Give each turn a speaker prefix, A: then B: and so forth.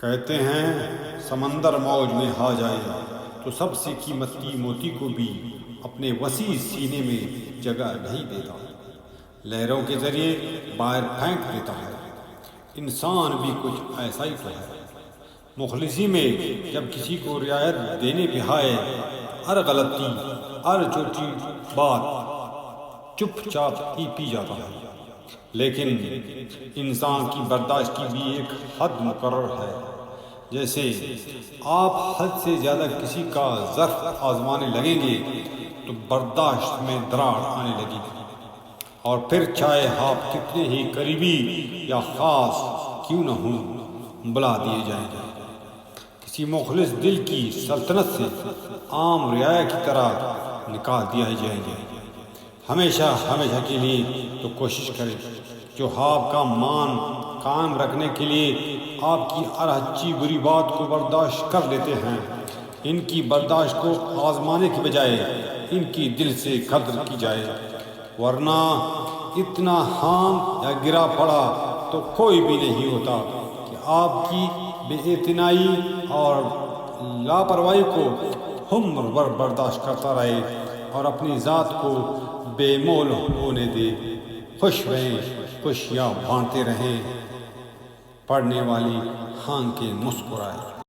A: کہتے ہیں سمندر موج میں ہا جائے تو سب سے قیمتی موتی کو بھی اپنے وسیع سینے میں جگہ نہیں دیتا، لہروں کے ذریعے باہر پھینک دیتا ہے۔ انسان بھی کچھ ایسا ہی تو ہے۔ مخلصی میں جب کسی کو رعایت دینے پہ آئے، ہر غلطی ہر چھوٹی بات چپ چاپ ہی پی جاتا ہے، لیکن انسان کی برداشت کی بھی ایک حد مقرر ہے۔ جیسے آپ حد سے زیادہ کسی کا ظرف آزمانے لگیں گے تو برداشت میں دراڑ آنے لگے گی، اور پھر چاہے آپ کتنے ہی قریبی یا خاص کیوں نہ ہوں، بلا دیے جائیں گے۔ کسی مخلص دل کی سلطنت سے عام رعایا کی طرح نکال دیا جائیں گے۔ ہمیشہ کے لیے تو کوشش کریں، جو آپ کا مان قائم رکھنے کے لیے آپ کی ہر اچھی بری بات کو برداشت کر لیتے ہیں، ان کی برداشت کو آزمانے کی بجائے ان کی دل سے قدر کی جائے، ورنہ اتنا ہان یا گرا پڑا تو کوئی بھی نہیں ہوتا کہ آپ کی بے اعتنائی اور لاپرواہی کو عمر بھر برداشت کرتا رہے اور اپنی ذات کو بے مول ہونے دے۔ خوش رہیں، خوشیاں بانٹتے رہیں، پڑھنے والی آنکھیں مسکرائے۔